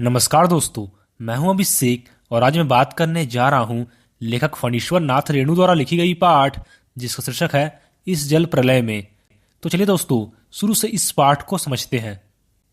नमस्कार दोस्तों। मैं हूं अभिषेक और आज मैं बात करने जा रहा हूं लेखक फणीश्वर नाथ रेणु द्वारा लिखी गई पाठ जिसका शीर्षक है इस जल प्रलय में। तो चलिए दोस्तों, शुरू से इस पाठ को समझते हैं।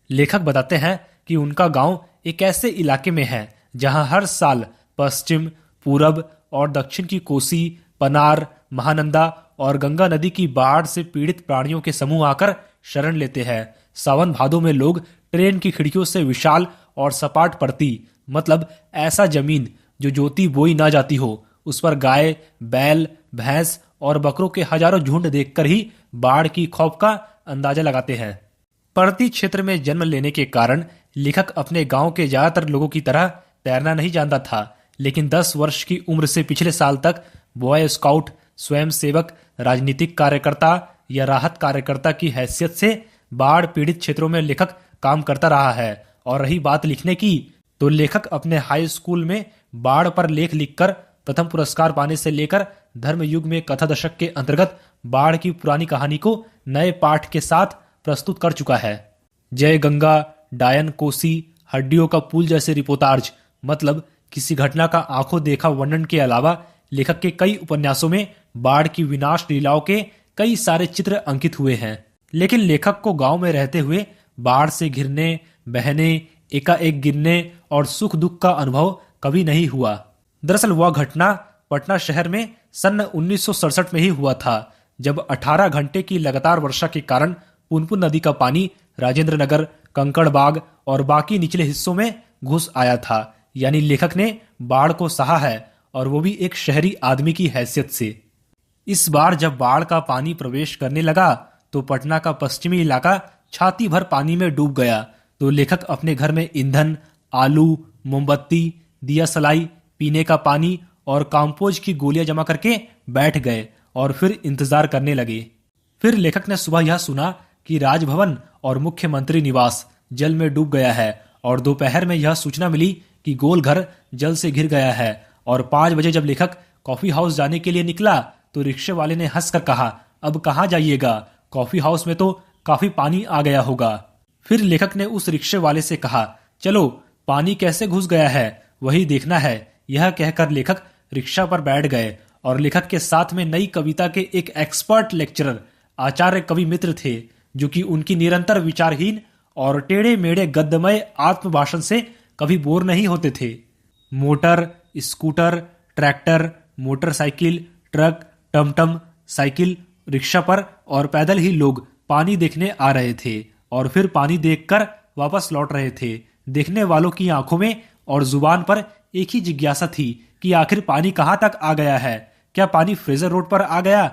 लेखक बताते हैं कि उनका गांव एक ऐसे इलाके में है जहां हर साल पश्चिम, पूरब और दक्षिण की कोसी, पनार, महानंदा और गंगा नदी की बाढ़ से पीड़ित प्राणियों के समूह आकर शरण लेते हैं। सावन भादों में लोग ट्रेन की खिड़कियों से विशाल और सपाट पड़ती, मतलब ऐसा जमीन जो जोती बोई ना जाती हो, उस पर गाय, बैल, भैंस और बकरों के हजारों झुंड देखकर ही बाढ़ की खौफ का अंदाजा लगाते हैं। पर्वतीय क्षेत्र में जन्म लेने के कारण लेखक अपने गांव के ज्यादातर लोगों की तरह तैरना नहीं जानता था, लेकिन 10 वर्ष की उम्र से पिछले साल तक बॉय स्काउट, स्वयं सेवक, राजनीतिक कार्यकर्ता या राहत कार्यकर्ता की हैसियत से बाढ़ पीड़ित क्षेत्रों में लेखक काम करता रहा है। और रही बात लिखने की, तो लेखक अपने हाई स्कूल में बाढ़ पर लेख लिखकर प्रथम पुरस्कार पाने से लेकर धर्मयुग में कथा दशक के अंतर्गत बाढ़ की पुरानी कहानी को नए पाठ के साथ प्रस्तुत कर चुका है। जय गंगा, डायन कोसी, हड्डियों का पुल जैसे रिपोर्टाज, मतलब किसी घटना का आंखों देखा वर्णन के अलावा लेखक के कई उपन्यासों में बाढ़ की विनाश लीलाओं के कई सारे चित्र अंकित हुए हैं। लेकिन लेखक को गांव में रहते हुए बाढ़ से घिरने, बहने, एकाएक गिरने और सुख दुख का अनुभव कभी नहीं हुआ। दरअसल वह घटना पटना शहर में सन 1967 में ही हुआ था, जब 18 घंटे की लगातार वर्षा के कारण पुनपुन नदी का पानी राजेंद्र नगर, कंकड़बाग और बाकी निचले हिस्सों में घुस आया था। यानी लेखक ने बाढ़ को सहा है, और वो भी एक शहरी आदमी की हैसियत से। इस बार जब बाढ़ का पानी प्रवेश करने लगा तो पटना का पश्चिमी इलाका छाती भर पानी में डूब गया। तो लेखक अपने घर में ईंधन, आलू, मोमबत्ती, दिया सलाई, पीने का पानी और काम्पोज की गोलियां जमा करके बैठ गए और फिर इंतजार करने लगे। फिर लेखक ने सुबह यह सुना कि राजभवन और मुख्यमंत्री निवास जल में डूब गया है, और दोपहर में यह सूचना मिली कि गोल घर जल से घिर गया है। और 5 बजे जब लेखक कॉफी हाउस जाने के लिए निकला तो रिक्शे वाले ने हंसकर कहा, अब कहाँ जाइएगा, कॉफी हाउस में तो काफी पानी आ गया होगा। फिर लेखक ने उस रिक्शे वाले से कहा, चलो पानी कैसे घुस गया है वही देखना है। यह कहकर लेखक रिक्शा पर बैठ गए, और लेखक के साथ में नई कविता के एक एक्सपर्ट लेक्चरर आचार्य कवि मित्र थे, जो कि उनकी निरंतर विचारहीन और टेढ़े मेढ़े गद्यमय आत्मभाषण से कभी बोर नहीं होते थे। Motor, scooter, tractor, motorcycle, truck, टमटम, साइकिल, रिक्शा पर और पैदल ही लोग पानी देखने आ रहे थे और फिर पानी देखकर वापस लौट रहे थे। देखने वालों की आंखों में और जुबान पर एक ही जिज्ञासा थी कि आखिर पानी कहां तक आ गया है। क्या पानी फ्रेजर रोड पर आ गया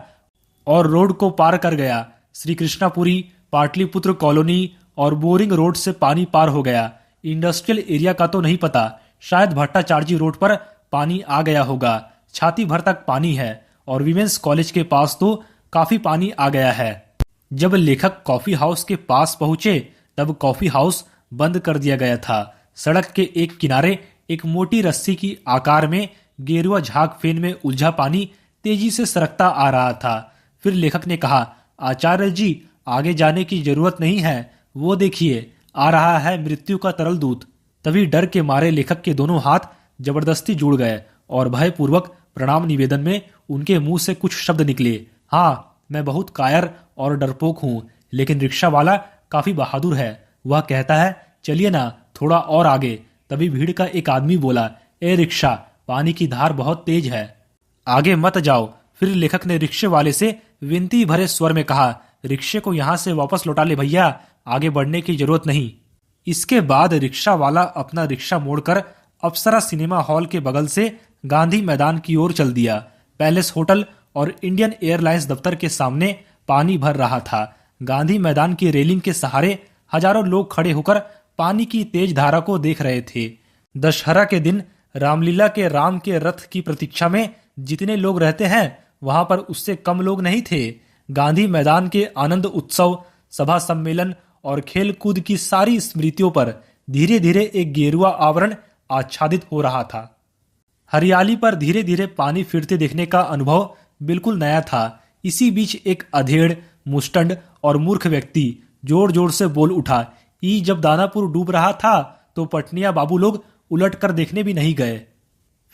और रोड को पार कर गया, श्री कृष्णापुरी, पाटलिपुत्र कॉलोनी और बोरिंग रोड से पानी पार हो गया? इंडस्ट्रियल एरिया का तो नहीं पता, शायद भट्टाचार्जी रोड पर पानी आ गया होगा। छाती भर तक पानी है, और विमेंस कॉलेज के पास तो काफी पानी आ गया है। जब लेखक कॉफी हाउस के पास पहुंचे तब कॉफी हाउस बंद कर दिया गया था। सड़क के एक किनारे एक मोटी रस्सी की आकार में गेरुआ झाग फेन में उलझा पानी तेजी से सरकता आ रहा था। फिर लेखक ने कहा, आचार्य जी आगे जाने की जरूरत नहीं है, वो देखिए आ रहा है मृत्यु का तरल दूत। तभी डर के मारे लेखक के दोनों हाथ जबरदस्ती जुड़ गए और भयपूर्वक प्रणाम निवेदन में उनके मुंह से कुछ शब्द निकले। हाँ, मैं बहुत कायर और डरपोक हूँ, लेकिन रिक्शा वाला काफी बहादुर है। वह कहता है, चलिए ना थोड़ा और आगे। तभी भीड़ का एक आदमी बोला, ए रिक्शा, पानी की धार बहुत तेज है, आगे मत जाओ। फिर लेखक ने रिक्शे वाले से विनती भरे स्वर में कहा, रिक्शे को यहाँ से वापस लौटा ले भैया, आगे बढ़ने की जरूरत नहीं। इसके बाद रिक्शा वाला अपना रिक्शा मोड़कर अप्सरा सिनेमा हॉल के बगल से गांधी मैदान की ओर चल दिया। पैलेस होटल और इंडियन एयरलाइंस दफ्तर के सामने पानी भर रहा था। गांधी मैदान की रेलिंग के सहारे हजारों लोग खड़े होकर पानी की तेज धारा को देख रहे थे। दशहरा के दिन रामलीला के राम के रथ की प्रतीक्षा में जितने लोग रहते हैं, वहां पर उससे कम लोग नहीं थे। गांधी मैदान के आनंद उत्सव, सभा सम्मेलन और खेल कूद की सारी स्मृतियों पर धीरे धीरे एक गेरुआ आवरण आच्छादित हो रहा था। हरियाली पर धीरे धीरे पानी फिरते देखने का अनुभव बिल्कुल नया था। इसी बीच एक अधेड़, मुस्टंड और मूर्ख व्यक्ति जोर जोर से बोल उठा, जब दानापुर डूब रहा था तो पटनिया बाबू लोग उलट कर देखने भी नहीं गए।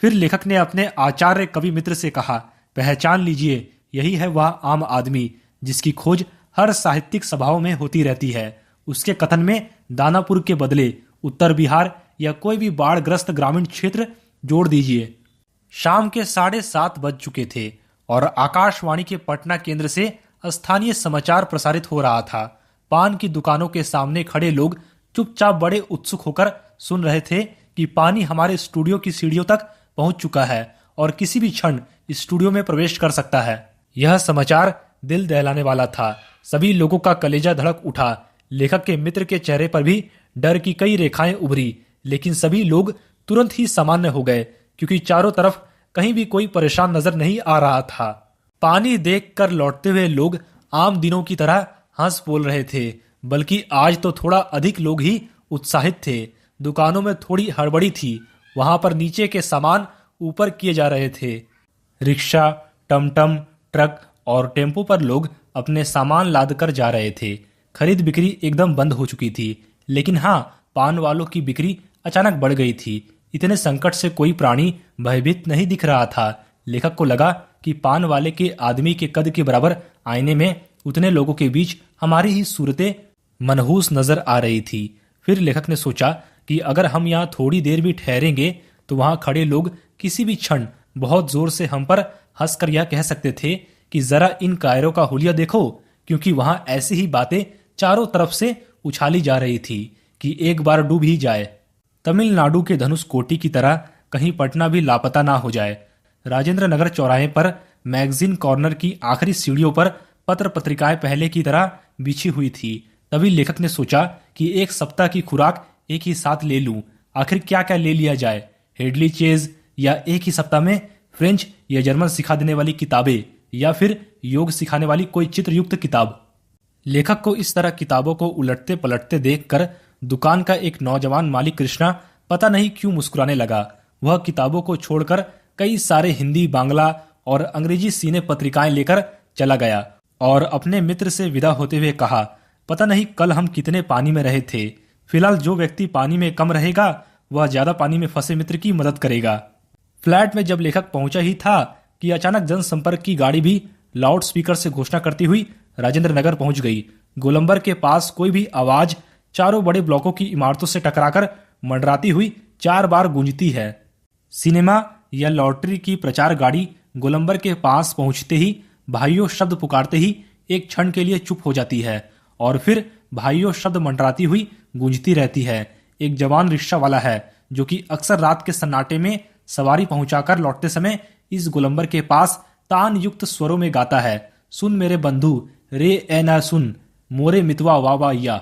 फिर लेखक ने अपने आचार्य कवि मित्र से कहा, पहचान लीजिए, यही है वह आम आदमी जिसकी खोज हर साहित्यिक सभाओं में होती रहती है। उसके कथन में दानापुर के बदले उत्तर बिहार या कोई भी बाढ़ग्रस्त ग्रामीण क्षेत्र जोड़ दीजिए। शाम के 7:30 बज चुके थे और आकाशवाणी के पटना केंद्र से स्थानीय समाचार प्रसारित हो रहा था। पान की दुकानों के सामने खड़े लोग चुपचाप बड़े उत्सुक होकर सुन रहे थे कि पानी हमारे स्टूडियो की सीढ़ियों तक पहुंच चुका है और किसी भी क्षण स्टूडियो में प्रवेश कर सकता है। यह समाचार दिल दहलाने वाला था। सभी लोगों का कलेजा धड़क उठा। लेखक के मित्र के चेहरे पर भी डर की कई रेखाएं उभरी, लेकिन सभी लोग तुरंत ही सामान्य हो गए क्योंकि चारों तरफ कहीं भी कोई परेशान नजर नहीं आ रहा था। पानी देखकर लौटते हुए लोग आम दिनों की तरह हंस बोल रहे थे, बल्कि आज तो थोड़ा अधिक लोग ही उत्साहित थे। दुकानों में थोड़ी हड़बड़ी थी। वहां पर नीचे के सामान ऊपर किए जा रहे थे। रिक्शा, टमटम, ट्रक और टेम्पो पर लोग अपने सामान लाद कर जा रहे थे। खरीद बिक्री एकदम बंद हो चुकी थी, लेकिन हाँ, पान वालों की बिक्री अचानक बढ़ गई थी। इतने संकट से कोई प्राणी भयभीत नहीं दिख रहा था। लेखक को लगा कि पान वाले के आदमी के कद के बराबर आईने में उतने लोगों के बीच हमारी ही सूरतें मनहूस नजर आ रही थी। फिर लेखक ने सोचा कि अगर हम यहाँ थोड़ी देर भी ठहरेंगे तो वहां खड़े लोग किसी भी क्षण बहुत जोर से हम पर हंसकर यह कह सकते थे कि जरा इन कायरों का हुलिया देखो, क्योंकि वहां ऐसी ही बातें चारों तरफ से उछाली जा रही थी कि एक बार डूब ही जाए। तमिलनाडु के धनुष कोटी की तरह कहीं पटना भी लापता ना हो जाए। राजेंद्र नगर चौराहे पर मैगजीन कॉर्नर की आखिरी सीढ़ियों पर पत्र पत्रिकाएं पहले की तरह बिछी हुई थी। तभी लेखक ने सोचा कि एक सप्ताह की खुराक एक ही साथ ले लूं। आखिर क्या क्या ले लिया जाए, हेडली चेज या एक ही सप्ताह में फ्रेंच या जर्मन सिखा देने वाली किताबें या फिर योग सिखाने वाली कोई चित्रयुक्त किताब। लेखक को इस तरह किताबों को उलटते पलटते देखकर दुकान का एक नौजवान मालिक कृष्णा पता नहीं क्यों मुस्कुराने लगा। वह किताबों को छोड़कर कई सारे हिंदी, बांग्ला और अंग्रेजी सीने पत्रिकाएं लेकर चला गया और अपने मित्र से विदा होते हुए कहा, पता नहीं कल हम कितने पानी में रहे थे। फिलहाल जो व्यक्ति पानी में कम रहेगा वह ज्यादा पानी में फंसे मित्र की मदद करेगा। फ्लैट में जब लेखक पहुंचा ही था कि अचानक जनसंपर्क की गाड़ी भी लाउड स्पीकर से घोषणा करती हुई राजेंद्र नगर पहुंच गई। गोलंबर के पास कोई भी आवाज चारों बड़े ब्लॉकों की इमारतों से टकराकर मंडराती हुई 4 बार गूंजती है। सिनेमा या लॉटरी की प्रचार गाड़ी गोलंबर के पास पहुंचते ही भाइयों शब्द पुकारते ही एक क्षण के लिए चुप हो जाती है और फिर भाइयों शब्द मंडराती हुई गूंजती रहती है। एक जवान रिक्शा वाला है जो कि अक्सर रात के सन्नाटे में सवारी पहुंचाकर लौटते समय इस गोलंबर के पास तान युक्त स्वरों में गाता है, सुन मेरे बंधु रे ए न सुन मोरे मितवा वावा या।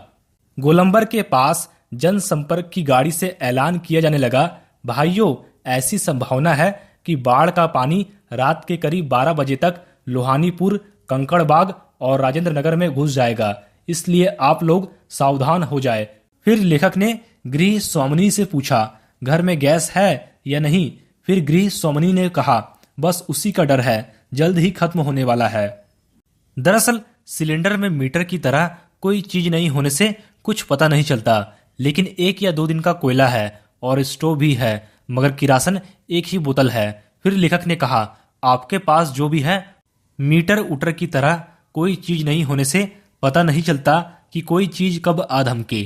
गोलंबर के पास जनसंपर्क की गाड़ी से ऐलान किया जाने लगा, भाइयों ऐसी संभावना है कि बाढ़ का पानी रात के करीब 12 बजे तक लोहानीपुर, कंकड़बाग और राजेंद्र नगर में घुस जाएगा, इसलिए आप लोग सावधान हो जाए। फिर लेखक ने गृह स्वामिनी से पूछा, घर में गैस है या नहीं। फिर गृह स्वामिनी ने कहा, बस उसी का डर है, जल्द ही खत्म होने वाला है। दरअसल सिलेंडर में मीटर की तरह कोई चीज नहीं होने से कुछ पता नहीं चलता, लेकिन 1 या 2 दिन का कोयला है और स्टोव भी है, मगर किरासन एक ही बोतल है। फिर लेखक ने कहा, आपके पास जो भी है मीटर उटर की तरह कोई चीज नहीं होने से पता नहीं चलता कि कोई चीज कब आ धमके।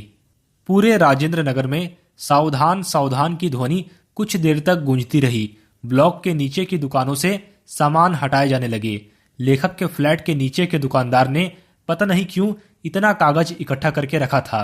पूरे राजेंद्र नगर में सावधान सावधान की ध्वनि कुछ देर तक गूंजती रही। ब्लॉक के नीचे की दुकानों से सामान हटाए जाने लगे। लेखक के फ्लैट के नीचे के दुकानदार ने पता नहीं क्यों इतना कागज इकट्ठा करके रखा था।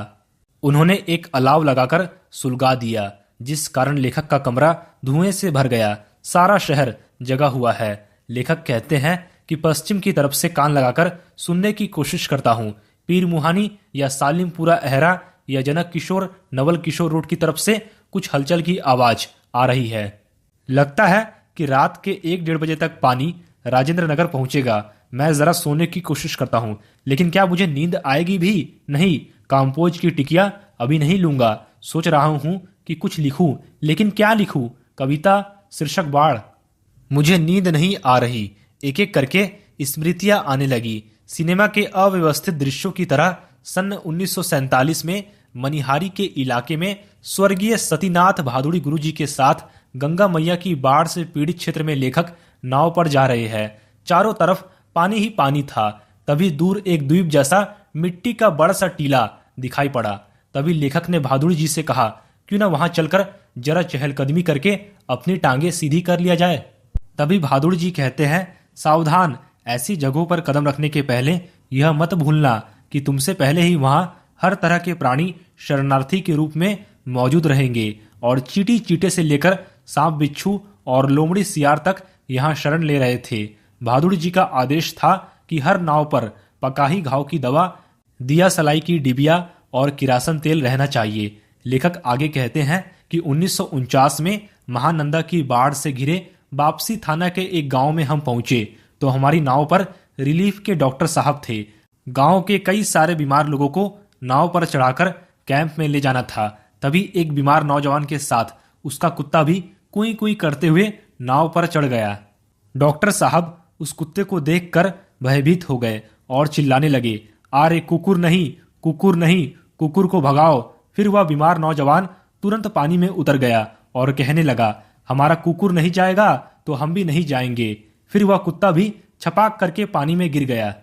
उन्होंने एक अलाव लगाकर सुलगा दिया, जिस कारण लेखक का कमरा धुएं से भर गया। सारा शहर जगा हुआ है। लेखक कहते हैं कि पश्चिम की तरफ से कान लगाकर सुनने की कोशिश करता हूँ। पीर मुहानी या सालिमपुरा अहरा या जनक किशोर नवल किशोर रोड की तरफ से कुछ हलचल की आवाज आ रही है। लगता है कि रात के 1-1:30 बजे तक पानी राजेंद्र नगर पहुंचेगा। मैं जरा सोने की कोशिश करता हूँ, लेकिन क्या मुझे नींद आएगी भी? नहीं, काम्पोज की टिकिया अभी नहीं लूंगा। सोच रहा हूँ कि कुछ लिखूं, लेकिन क्या लिखूं? कविता, शीर्षक बाढ़। मुझे नींद नहीं आ रही। एक एक करके स्मृतियां आने लगी। सिनेमा के अव्यवस्थित दृश्यों की तरह सन 1947 में मनिहारी के इलाके में स्वर्गीय सतीनाथ भादुड़ी गुरुजी के साथ गंगा मैया की बाढ़ से पीड़ित क्षेत्र में लेखक नाव पर जा रहे हैं। चारों तरफ पानी ही पानी था। तभी दूर एक द्वीप जैसा मिट्टी का बड़ा सा टीला दिखाई पड़ा। तभी लेखक ने भादुड़ी जी से कहा, क्यों ना वहां चलकर जरा चहलकदमी करके अपनी टांगे सीधी कर लिया जाए। तभी भादुड़ी जी कहते हैं, सावधान, ऐसी जगहों पर कदम रखने के पहले यह मत भूलना कि तुमसे पहले ही वहां हर तरह के प्राणी शरणार्थी के रूप में मौजूद रहेंगे और चींटी चींटे से लेकर सांप बिच्छू और लोमड़ी सियार तक यहाँ शरण ले रहे थे। भादुड़ी जी का आदेश था कि हर नाव पर पकाही घाव की दवा, दिया सलाई की डिबिया और किरासन तेल रहना चाहिए। लेखक आगे कहते हैं कि 1949 में महानंदा की बाढ़ से घिरे वापसी थाना के एक गांव में हम पहुंचे तो हमारी नाव पर रिलीफ के डॉक्टर साहब थे। गांव के कई सारे बीमार लोगों को नाव पर चढ़ाकर कैंप में ले जाना था। तभी एक बीमार नौजवान के साथ उसका कुत्ता भी कुई कुई करते हुए नाव पर चढ़ गया। डॉक्टर साहब उस कुत्ते को देखकर भयभीत हो गए और चिल्लाने लगे, अरे कुकुर नहीं, कुकुर नहीं, कुकुर को भगाओ। फिर वह बीमार नौजवान तुरंत पानी में उतर गया और कहने लगा, हमारा कुकुर नहीं जाएगा तो हम भी नहीं जाएंगे। फिर वह कुत्ता भी छपाक करके पानी में गिर गया।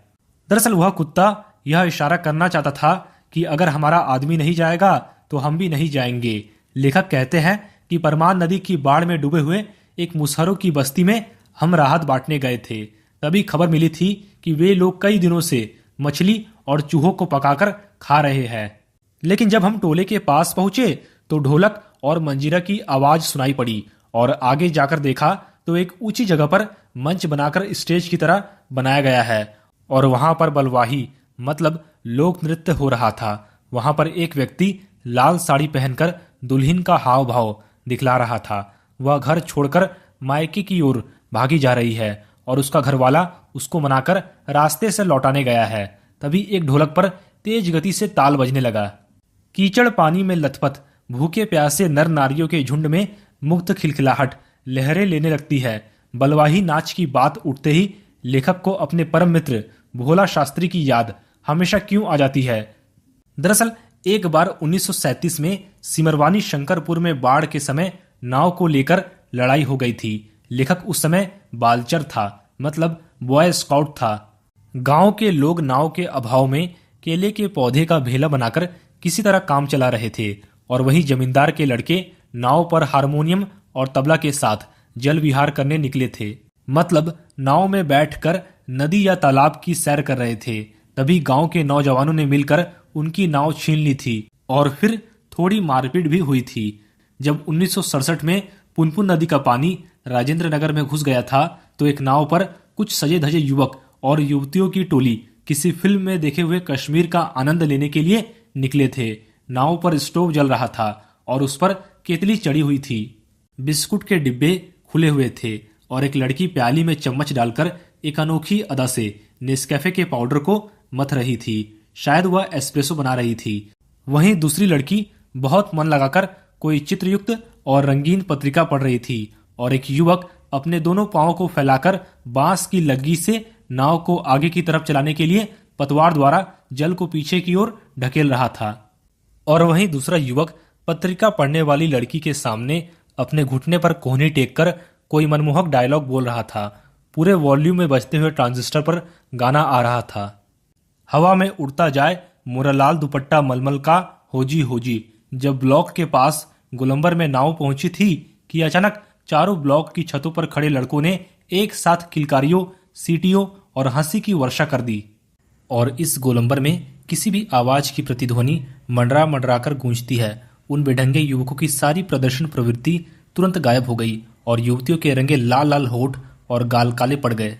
दरअसल वह कुत्ता यह इशारा करना चाहता था कि अगर हमारा आदमी नहीं जाएगा तो हम भी नहीं जाएंगे। लेखक कहते हैं कि परमान नदी की बाढ़ में डूबे हुए एक मुसहरों की बस्ती में हम राहत बांटने गए थे। तभी खबर मिली थी कि वे लोग कई दिनों से मछली और चूहों को पकाकर खा रहे हैं। लेकिन जब हम टोले के पास पहुंचे तो ढोलक और मंजीरा की आवाज सुनाई पड़ी और आगे जाकर देखा तो एक ऊंची जगह पर मंच बनाकर स्टेज की तरह बनाया गया है और वहां पर बलवाही मतलब लोक नृत्य हो रहा था। वहां पर एक व्यक्ति लाल साड़ी पहनकर दुल्हन का हाव भाव दिखला रहा था। वह घर छोड़कर मायके की ओर भागी जा रही है और उसका घरवाला उसको मनाकर रास्ते से लौटाने गया है। तभी एक ढोलक पर तेज गति से ताल बजने लगा। कीचड़ पानी में लथपथ भूखे प्यासे नर नारियों के झुंड में मुक्त खिलखिलाहट लहरें लेने लगती है। बलवाही नाच की बात उठते ही लेखक को अपने परम मित्र भोला शास्त्री की याद हमेशा क्यों आ जाती है। दरअसल एक बार 1937 में सिमरवानी शंकरपुर में बाढ़ के समय नाव को लेकर लड़ाई हो गई थी। लेखक उस समय बालचर था, मतलब बॉय स्काउट था। गांव के लोग नाव के अभाव में केले के पौधे का भेला बनाकर किसी तरह काम चला रहे थे और वही जमींदार के लड़के नाव पर हारमोनियम और तबला के साथ जल विहार करने निकले थे, मतलब नाव में बैठकर नदी या तालाब की सैर कर रहे थे। तभी गांव के नौजवानों ने मिलकर उनकी नाव छीन ली थी और फिर थोड़ी मारपीट भी हुई थी। जब 1967 में पुनपुन नदी का पानी राजेंद्र नगर में घुस गया था तो एक नाव पर कुछ सजे धजे युवक और युवतियों की टोली किसी फिल्म में देखे हुए कश्मीर का आनंद लेने के लिए निकले थे। नाव पर स्टोव जल रहा था और उस पर केतली चढ़ी हुई थी। बिस्कुट के डिब्बे खुले हुए थे और एक लड़की प्याली में चम्मच डालकर एक अनोखी अदा से नेस्कैफे के पाउडर को मथ रही थी। शायद वह एस्प्रेसो बना रही थी। वहीं दूसरी लड़की बहुत मन लगाकर कोई चित्रयुक्त और रंगीन पत्रिका पढ़ रही थी और एक युवक अपने दोनों पांवों को फैलाकर बांस की लग्गी से नाव को आगे की तरफ चलाने के लिए पतवार द्वारा जल को पीछे की ओर ढकेल रहा था। और वहीं दूसरा युवक पत्रिका पढ़ने वाली लड़की के सामने अपने घुटने पर कोहनी टेक कर कोई मनमोहक डायलॉग बोल रहा था। पूरे वॉल्यूम में बजते हुए ट्रांजिस्टर पर गाना आ रहा था। हवा में उड़ता जाए मोरा लाल दुपट्टा मलमल का होजी होजी। जब ब्लॉक के पास गोलंबर में नाव पहुंची थी कि अचानक चारों ब्लॉक की छतों पर खड़े लड़कों ने एक साथ किलकारियों, सीटियों और हंसी की वर्षा कर दी और इस गोलंबर में किसी भी आवाज की प्रतिध्वनि मंडरा मंडरा कर गूंजती है। उन बेढंगे युवकों की सारी प्रदर्शन प्रवृत्ति तुरंत गायब हो गई और युवतियों के रंगे लाल लाल होठ और गाल काले पड़ गए।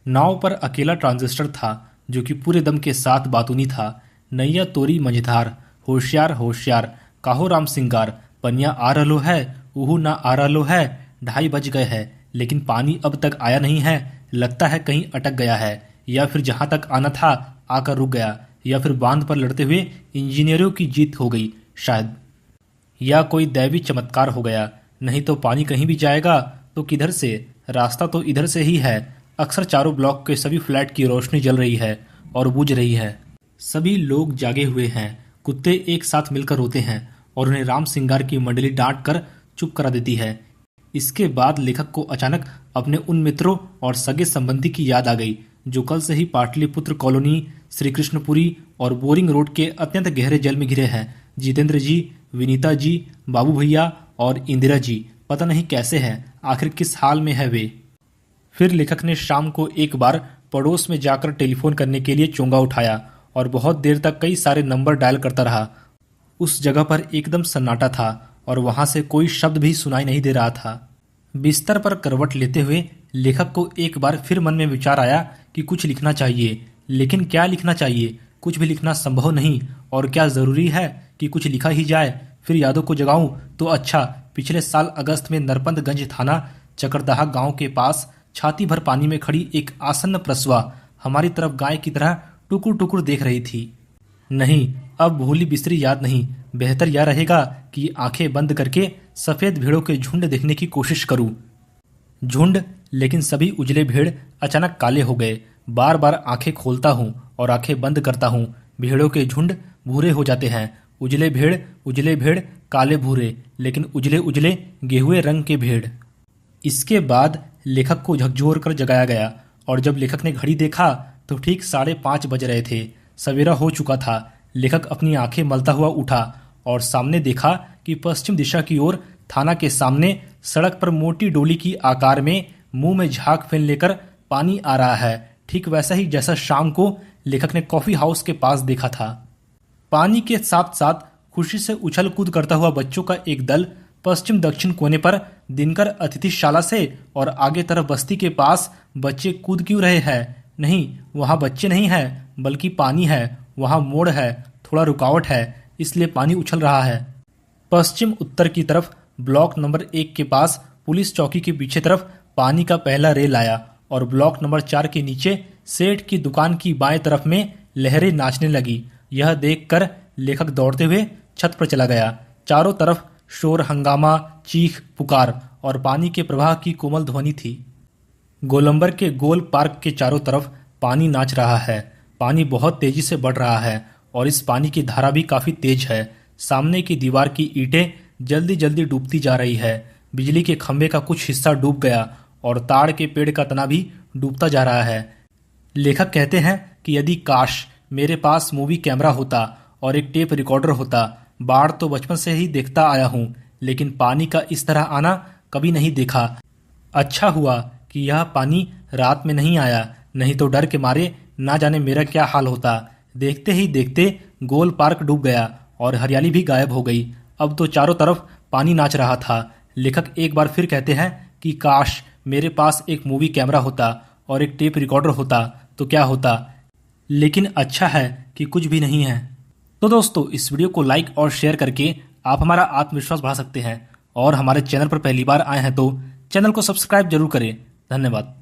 नाव पर अकेला ट्रांजिस्टर था जो कि पूरे दम के साथ बातूनी था। नैया तोरी मझधार, होशियार होशियार, काहो राम सिंगार, पनिया आ रलो है, उहू ना आ रलो है, 2:30 बज गए हैं लेकिन पानी अब तक आया नहीं है, लगता है कहीं अटक गया है या फिर जहां तक आना था आकर रुक गया या फिर बांध पर लड़ते हुए इंजीनियरों की जीत हो गई शायद, या कोई दैवी चमत्कार हो गया। नहीं तो पानी कहीं भी जाएगा तो किधर से, रास्ता तो इधर से ही है। अक्सर चारों ब्लॉक के सभी फ्लैट की रोशनी जल रही है और बुझ रही है। सभी लोग जागे हुए हैं। कुत्ते एक साथ मिलकर रोते हैं और उन्हें राम सिंगार की मंडली डांट कर चुप करा देती है। इसके बाद लेखक को अचानक अपने उन मित्रों और सगे संबंधी की याद आ गई जो कल से ही पाटलिपुत्र कॉलोनी, श्री कृष्णपुरी और बोरिंग रोड के अत्यंत गहरे जल में घिरे हैं। जितेंद्र जी, विनीता जी, बाबू भैया और इंदिरा जी पता नहीं कैसे हैं, आखिर किस हाल में है वे। फिर लेखक ने शाम को एक बार पड़ोस में जाकर टेलीफोन करने के लिए चोंगा उठाया और बहुत देर तक कई सारे नंबर डायल करता रहा। उस जगह पर एकदम सन्नाटा था और वहां से कोई शब्द भी सुनाई नहीं दे रहा था। बिस्तर पर करवट लेते हुए लेखक को एक बार फिर मन में विचार आया कि कुछ लिखना चाहिए, लेकिन क्या लिखना चाहिए? कुछ भी लिखना संभव नहीं, और क्या जरूरी है कि कुछ लिखा ही जाए? फिर यादों को जगाऊं तो अच्छा, पिछले साल अगस्त में नरपतगंज थाना चकरदहा गांव के पास छाती भर पानी में खड़ी एक आसन्न प्रसवा हमारी तरफ गाय की तरह टुकुर टुकुर देख रही थी। नहीं, अब भूली बिसरी याद नहीं, बेहतर यह रहेगा कि आंखें बंद करके सफेद भेड़ों के झुंड देखने की कोशिश करूं। झुंड, लेकिन सभी उजले भेड़ अचानक काले हो गए। बार बार आंखें खोलता हूं और आंखें बंद करता हूं, भेड़ों के झुंड भूरे हो जाते हैं। उजले भेड़, काले भूरे, लेकिन उजले उजले गेहुए रंग के भेड़। इसके बाद लेखक को झकझोर कर जगाया गया और जब लेखक ने घड़ी देखा तो ठीक 5:30 बज रहे थे। सवेरा हो चुका था। लेखक अपनी आंखें मलता हुआ उठा और सामने देखा कि पश्चिम दिशा की ओर थाना के सामने सड़क पर मोटी डोली की आकार में मुंह में झाग फेन लेकर पानी आ रहा है, ठीक वैसा ही जैसा शाम को लेखक ने कॉफी हाउस के पास देखा था। पानी के साथ साथ खुशी से उछल कूद करता हुआ बच्चों का एक दल पश्चिम दक्षिण कोने पर दिनकर अतिथिशाला से और आगे तरफ बस्ती के पास। बच्चे कूद क्यों रहे हैं? नहीं, वहां बच्चे नहीं हैं, बल्कि पानी है। वहां मोड़ है, थोड़ा रुकावट है, इसलिए पानी उछल रहा है। पश्चिम उत्तर की तरफ ब्लॉक नंबर 1 के पास पुलिस चौकी के पीछे तरफ पानी का पहला रेल आया और ब्लॉक नंबर 4 के नीचे सेठ की दुकान की बाएं तरफ में लहरें नाचने लगी। यह देखकर लेखक दौड़ते हुए छत पर चला गया। चारों तरफ शोर, हंगामा, चीख पुकार और पानी के प्रवाह की कोमल ध्वनि थी। गोलंबर के गोल पार्क के चारों तरफ पानी नाच रहा है। पानी बहुत तेजी से बढ़ रहा है और इस पानी की धारा भी काफी तेज है। सामने की दीवार की ईंटें जल्दी जल्दी डूबती जा रही है। बिजली के खंभे का कुछ हिस्सा डूब गया और ताड़ के पेड़ का तना भी डूबता जा रहा है। लेखक कहते हैं कि यदि काश मेरे पास मूवी कैमरा होता और एक टेप रिकॉर्डर होता। बाढ़ तो बचपन से ही देखता आया हूं, लेकिन पानी का इस तरह आना कभी नहीं देखा। अच्छा हुआ कि यह पानी रात में नहीं आया, नहीं तो डर के मारे ना जाने मेरा क्या हाल होता। देखते ही देखते गोल पार्क डूब गया और हरियाली भी गायब हो गई। अब तो चारों तरफ पानी नाच रहा था। लेखक एक बार फिर कहते हैं कि काश मेरे पास एक मूवी कैमरा होता और एक टेप रिकॉर्डर होता तो क्या होता, लेकिन अच्छा है कि कुछ भी नहीं है। तो दोस्तों, इस वीडियो को लाइक और शेयर करके आप हमारा आत्मविश्वास बढ़ा सकते हैं और हमारे चैनल पर पहली बार आए हैं तो चैनल को सब्सक्राइब जरूर करें। धन्यवाद।